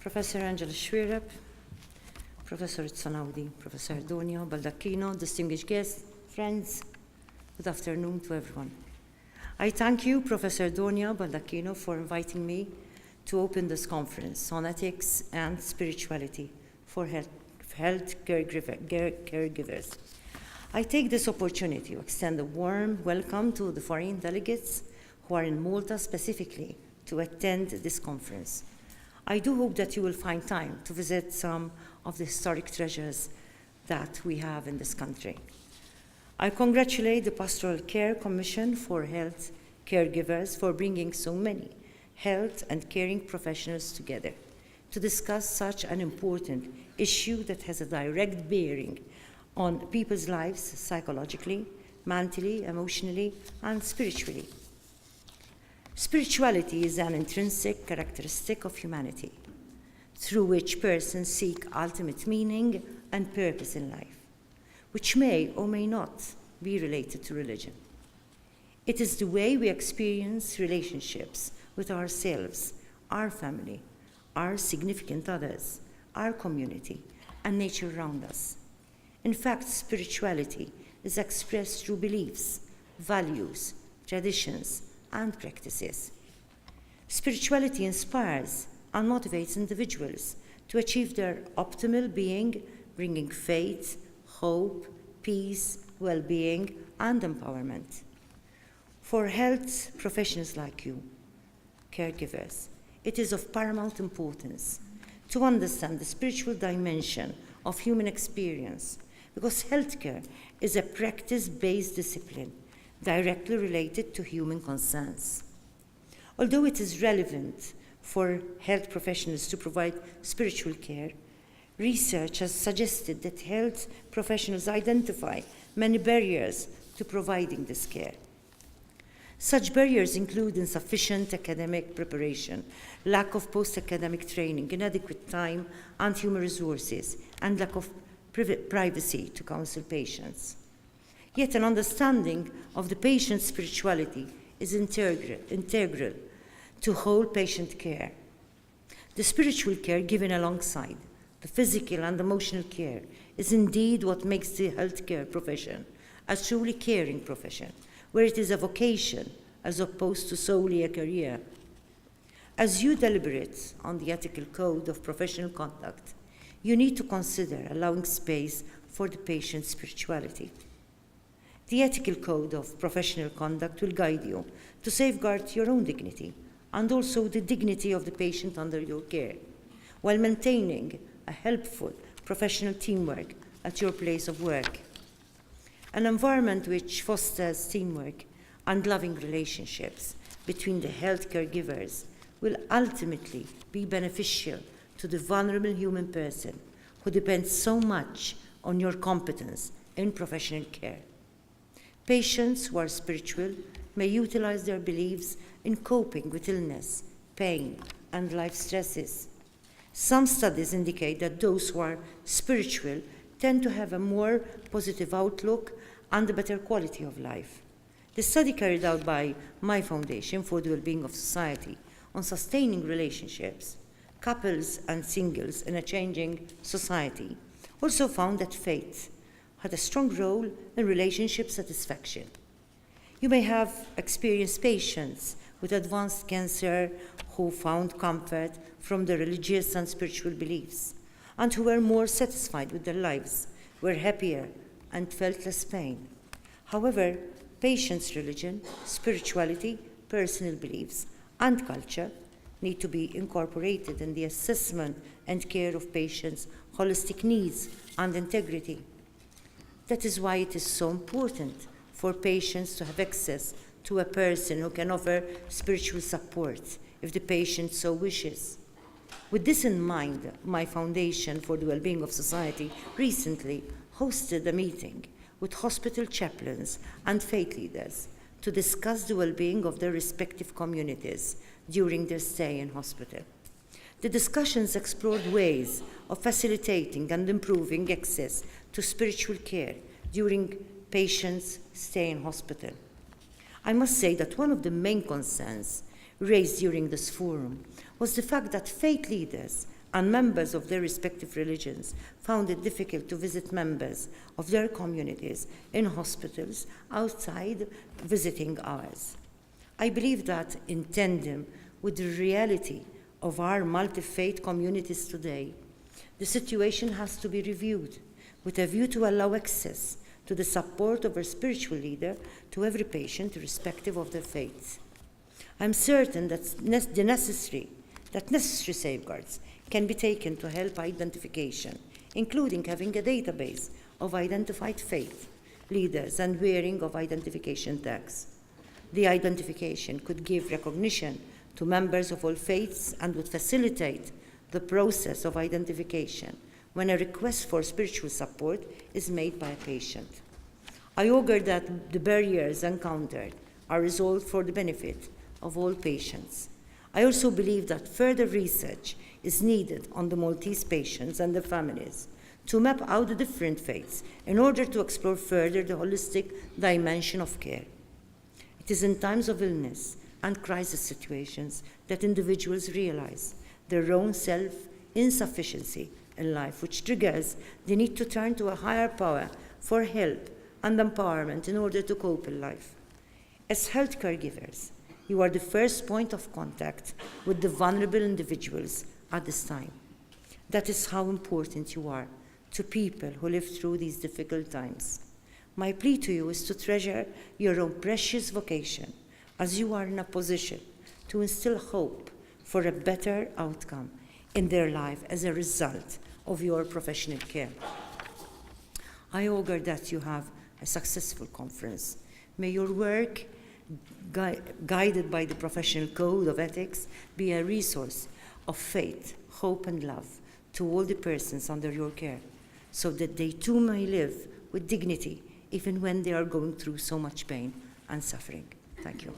Professor Angela Schwirab, Professor Itzanaudi, Professor Donio Baldacchino, distinguished guests, friends, good afternoon to everyone. I thank you, Professor Donio Baldacchino, for inviting me to open this conference on ethics and spirituality for health caregivers. I take this opportunity to extend a warm welcome to the foreign delegates who are in Malta specifically to attend this conference. I do hope that you will find time to visit some of the historic treasures that we have in this country. I congratulate the Pastoral Care Commission for Health Caregivers for bringing so many health and caring professionals together to discuss such an important issue that has a direct bearing on people's lives psychologically, mentally, emotionally, and spiritually. Spirituality is an intrinsic characteristic of humanity, through which persons seek ultimate meaning and purpose in life, which may or may not be related to religion. It is the way we experience relationships with ourselves, our family, our significant others, our community, and nature around us. In fact, spirituality is expressed through beliefs, values, traditions, and practices. Spirituality inspires and motivates individuals to achieve their optimal being, bringing faith, hope, peace, well-being, and empowerment. For health professionals like you, caregivers, it is of paramount importance to understand the spiritual dimension of human experience, because healthcare is a practice-based discipline directly related to human concerns. Although it is relevant for health professionals to provide spiritual care, research has suggested that health professionals identify many barriers to providing this care. Such barriers include insufficient academic preparation, lack of post-academic training, inadequate time and human resources, and lack of privacy to counsel patients. Yet an understanding of the patient's spirituality is integral to whole patient care. The spiritual care given alongside the physical and emotional care is indeed what makes the healthcare profession a truly caring profession, where it is a vocation as opposed to solely a career. As you deliberate on the ethical code of professional conduct, you need to consider allowing space for the patient's spirituality. The ethical code of professional conduct will guide you to safeguard your own dignity and also the dignity of the patient under your care, while maintaining a helpful professional teamwork at your place of work. An environment which fosters teamwork and loving relationships between the health caregivers will ultimately be beneficial to the vulnerable human person who depends so much on your competence in professional care. Patients who are spiritual may utilize their beliefs in coping with illness, pain, and life stresses. Some studies indicate that those who are spiritual tend to have a more positive outlook and a better quality of life. The study carried out by my Foundation for the Wellbeing of Society on sustaining relationships, couples and singles in a changing society, also found that faith had a strong role in relationship satisfaction. You may have experienced patients with advanced cancer who found comfort from their religious and spiritual beliefs, and who were more satisfied with their lives, were happier, and felt less pain. However, patients' religion, spirituality, personal beliefs, and culture need to be incorporated in the assessment and care of patients' holistic needs and integrity. That is why it is so important for patients to have access to a person who can offer spiritual support if the patient so wishes. With this in mind, my Foundation for the Wellbeing of Society recently hosted a meeting with hospital chaplains and faith leaders to discuss the well-being of their respective communities during their stay in hospital. The discussions explored ways of facilitating and improving access to spiritual care during patients' stay in hospital. I must say that one of the main concerns raised during this forum was the fact that faith leaders and members of their respective religions found it difficult to visit members of their communities in hospitals outside visiting hours. I believe that in tandem with the reality of our multi-faith communities today, the situation has to be reviewed with a view to allow access to the support of a spiritual leader to every patient, irrespective of their faith. I'm certain that necessary safeguards can be taken to help identification, including having a database of identified faith leaders and wearing of identification tags. The identification could give recognition to members of all faiths and would facilitate the process of identification when a request for spiritual support is made by a patient. I augur that the barriers encountered are resolved for the benefit of all patients. I also believe that further research is needed on the Maltese patients and their families to map out the different faiths in order to explore further the holistic dimension of care. It is in times of illness and crisis situations that individuals realize their own self-insufficiency in life, which triggers the need to turn to a higher power for help and empowerment in order to cope in life. As health caregivers, you are the first point of contact with the vulnerable individuals at this time. That is how important you are to people who live through these difficult times. My plea to you is to treasure your own precious vocation, as you are in a position to instill hope for a better outcome in their life as a result of your professional care. I augur that you have a successful conference. May your work, guided by the professional code of ethics, be a resource of faith, hope, and love to all the persons under your care, so that they too may live with dignity even when they are going through so much pain and suffering. Thank you.